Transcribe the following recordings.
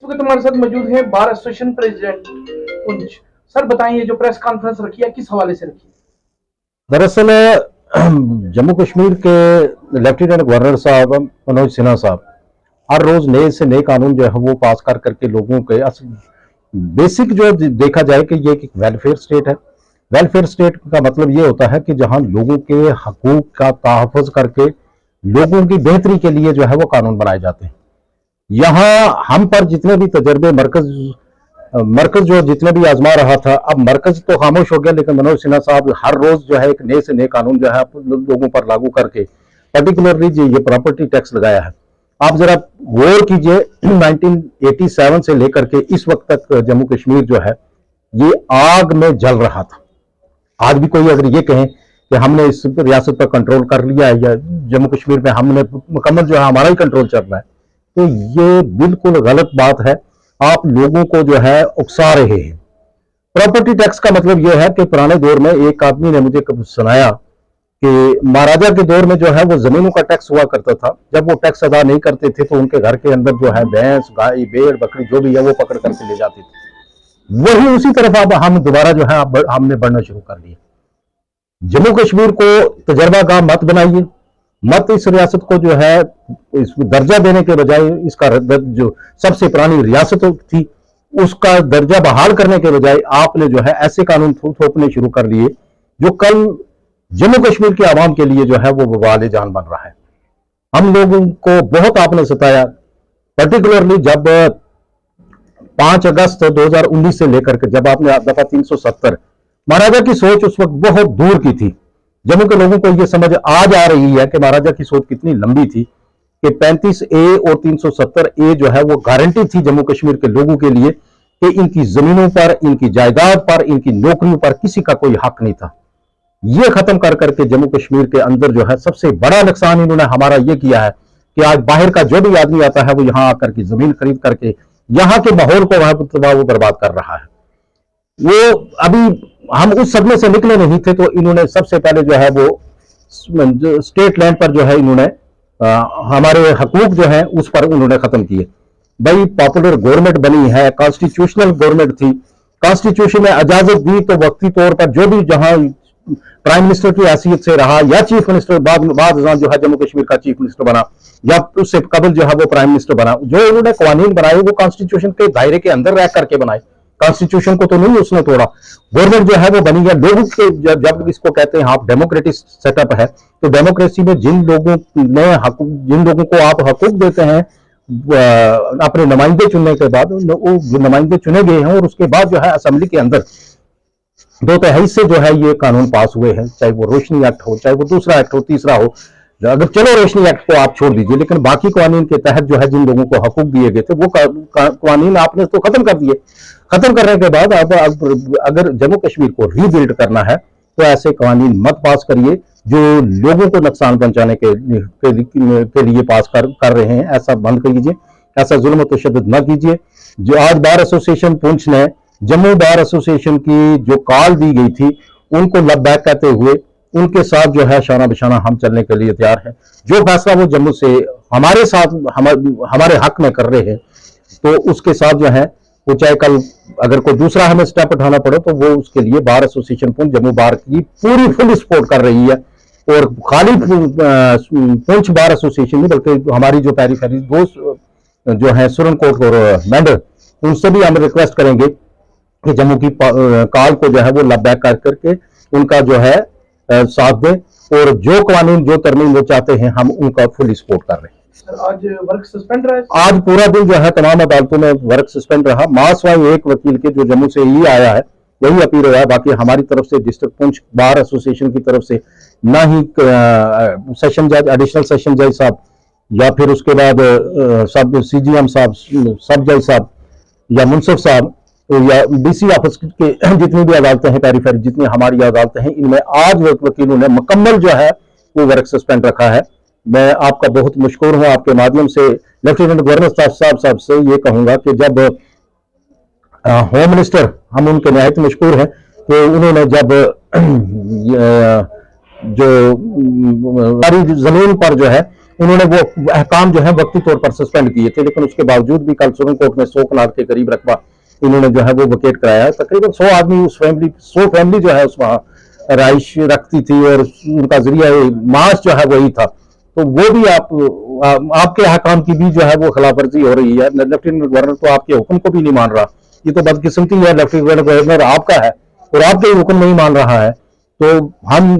इस वक्त हमारे साथ मौजूद है bar association president Poonch. Sir बताएं, ये जो प्रेस कॉन्फ्रेंस रखी है किस हवाले से रखी है? दरअसल जम्मू कश्मीर के लेफ्टिनेंट गवर्नर साहब मनोज सिन्हा साहब हर रोज नए से नए कानून जो है वो पास कर करके लोगों के बेसिक जो देखा जाए कि ये एक वेलफेयर स्टेट है। वेलफेयर स्टेट का मतलब ये होता है कि जहां लोगों के हकूक का तहफ़्फ़ुज़ करके लोगों की बेहतरी के लिए जो है वो कानून बनाए जाते हैं। यहाँ हम पर जितने भी तजर्बे मरकज जो जितने भी आजमा रहा था, अब मरकज तो खामोश हो गया, लेकिन मनोज सिन्हा साहब हर रोज जो है एक नए से नए कानून जो है लोगों पर लागू करके पर्टिकुलरली ये प्रॉपर्टी टैक्स लगाया है। आप जरा गौर कीजिए 1987 से लेकर के इस वक्त तक जम्मू कश्मीर जो है ये आग में जल रहा था। आज भी कोई अगर ये कहें कि हमने इस रियासत पर कंट्रोल कर लिया है या जम्मू कश्मीर में हमने मुकम्मल जो है हमारा ही कंट्रोल चल रहा है, तो ये बिल्कुल गलत बात है। आप लोगों को जो है उकसा रहे हैं। प्रॉपर्टी टैक्स का मतलब यह है कि पुराने दौर में एक आदमी ने मुझे सुनाया कि महाराजा के दौर में जो है वो जमीनों का टैक्स हुआ करता था। जब वो टैक्स अदा नहीं करते थे तो उनके घर के अंदर जो है भैंस, गाय, भेड़, बकरी जो भी है वो पकड़ करके ले जाती थी। वही उसी तरफ अब हम दोबारा जो है हमने बढ़ना शुरू कर लिया। जम्मू कश्मीर को तजर्बा का मत बनाइए, मत इस रियासत को जो है इस दर्जा देने के बजाय इसका जो सबसे पुरानी रियासत थी उसका दर्जा बहाल करने के बजाय आपने जो है ऐसे कानून थोपने शुरू कर लिए जो कल जम्मू कश्मीर के आवाम के लिए जो है वो बवाल जान बन रहा है। हम लोगों को बहुत आपने सताया, पर्टिकुलरली जब 5 अगस्त 2019 से लेकर के जब आपने दफा 370, महाराजा की सोच उस वक्त बहुत दूर की थी। जम्मू के लोगों को यह समझ आज आ रही है कि महाराजा की सोच कितनी लंबी थी कि 35A और 370A जो है वो गारंटी थी जम्मू कश्मीर के लोगों के लिए कि इनकी जमीनों पर, इनकी जायदाद पर, इनकी नौकरियों पर किसी का कोई हक नहीं था। ये खत्म कर करके जम्मू कश्मीर के अंदर जो है सबसे बड़ा नुकसान इन्होंने हमारा ये किया है कि आज बाहर का जो भी आदमी आता है वो यहां आकर के जमीन खरीद करके यहां के माहौल को वो बर्बाद कर रहा है। वो अभी हम उस सदमे से निकले नहीं थे तो इन्होंने सबसे पहले जो है वो स्टेट लैंड पर जो है इन्होंने हमारे हकूक जो है उस पर उन्होंने खत्म किए। भाई पॉपुलर गवर्नमेंट बनी है, कॉन्स्टिट्यूशनल गवर्नमेंट थी, कॉन्स्टिट्यूशन ने इजाजत दी तो वक्ती तौर पर जो भी जहां प्राइम मिनिस्टर की हैसियत से रहा या चीफ मिनिस्टर बाद जो है जम्मू कश्मीर का चीफ मिनिस्टर बना या उससे कबल जो है वो प्राइम मिनिस्टर बना, जो उन्होंने कानून बनाए वो कॉन्स्टिट्यूशन के दायरे के अंदर रह करके बनाए। कॉन्स्टिट्यूशन को तो नहीं उसने तोड़ा। गवर्नमेंट जो है वो बनी है लोगों के, जब इसको कहते हैं आप डेमोक्रेटिक सेटअप है, तो डेमोक्रेसी में जिन लोगों को आप हकूक देते हैं अपने नुमाइंदे चुनने के बाद, वो नुमाइंदे चुने गए हैं और उसके बाद जो है असेंबली के अंदर 2/3 से जो है ये कानून पास हुए हैं, चाहे वो रोशनी एक्ट हो, चाहे वो दूसरा एक्ट हो, तीसरा हो। अगर चलो रोशनी एक्ट को आप छोड़ दीजिए, लेकिन बाकी कानून के तहत जो है जिन लोगों को हकूक दिए गए थे वो कानून आपने तो खत्म कर दिए। खत्म करने के बाद अब अगर जम्मू कश्मीर को रीबिल्ड करना है तो ऐसे कानून मत पास करिए जो लोगों को नुकसान पहुंचाने के लिए पास कर रहे हैं। ऐसा बंद कीजिए, ऐसा जुल्म तशद्दुद न कीजिए। जो आज बार एसोसिएशन पुंछ ने जम्मू बार एसोसिएशन की जो कॉल दी गई थी उनको लबैक कहते हुए उनके साथ जो है शाना बिशाना हम चलने के लिए तैयार हैं। जो फैसला वो जम्मू से हमारे साथ हमारे हक में कर रहे हैं तो उसके साथ जो है वो चाहे कल अगर कोई दूसरा हमें स्टेप उठाना पड़े तो वो उसके लिए बार एसोसिएशन पुंछ जम्मू बार की पूरी फुल सपोर्ट कर रही है। और खाली पुंछ बार एसोसिएशन नहीं बल्कि हमारी जो पेरीफेरी दोस्त जो है सुरनकोट और मेंढर, उनसे भी हम रिक्वेस्ट करेंगे कि जम्मू की कॉल को जो है वो लबैक कर करके उनका जो है साथ दें और जो कानून जो तरमीम वो चाहते हैं हम उनका फुल सपोर्ट कर रहे हैं। सर आज वर्क सस्पेंड रहा? आज पूरा दिन जो है तमाम अदालतों में वर्क सस्पेंड रहा। मासवाई एक वकील के जो जम्मू से ही आया है वही अपील हुआ है। बाकी हमारी तरफ से डिस्ट्रिक्ट पुंछ बार एसोसिएशन की तरफ से ना ही सेशन जज, एडिशनल सेशन जज साहब या फिर उसके बाद सब CGM साहब, सब जज साहब या मुंसिफ साहब या DC ऑफिस के जितनी भी अदालतें हैं, पेरीफेरी जितनी हमारी अदालतें हैं, इनमें आज वकीलों ने मुकम्मल जो है वो वर्क सस्पेंड रखा है। मैं आपका बहुत मशकूर हूं। आपके माध्यम से लेफ्टिनेंट गवर्नर साहब से ये कहूंगा कि जब होम मिनिस्टर, हम उनके नहायत मशकूर हैं कि उन्होंने जब जो सारी जमीन पर जो है उन्होंने वो अहकाम जो है वक्ती तौर पर सस्पेंड किए थे, लेकिन उसके बावजूद भी कल सुप्रीम कोर्ट में 100 कनाल के करीब रकबा इन्होंने जो है वो वकेट कराया है। तकरीबन 100 आदमी उस फैमिली 100 फैमिली जो है उस वहाँ राइश रखती थी और उनका जरिया माश जो है वही था। तो वो भी आपके अहकाम की भी जो है वो खिलाफवर्जी हो रही है। लेफ्टिनेंट गवर्नर तो आपके हुक्म को भी नहीं मान रहा, ये तो बदकिस्मती है। लेफ्टिनेंट गवर्नर आपका है और आपके हुक्म नहीं मान रहा है। तो हम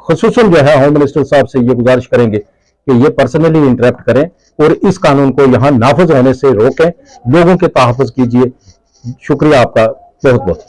खुसूसन जो है होम मिनिस्टर साहब से ये गुजारिश करेंगे कि ये पर्सनली इंटरेक्ट करें और इस कानून को यहाँ नाफिज होने से रोकें, लोगों के तहफ़्फ़ुज़ कीजिए। शुक्रिया आपका बहुत बहुत।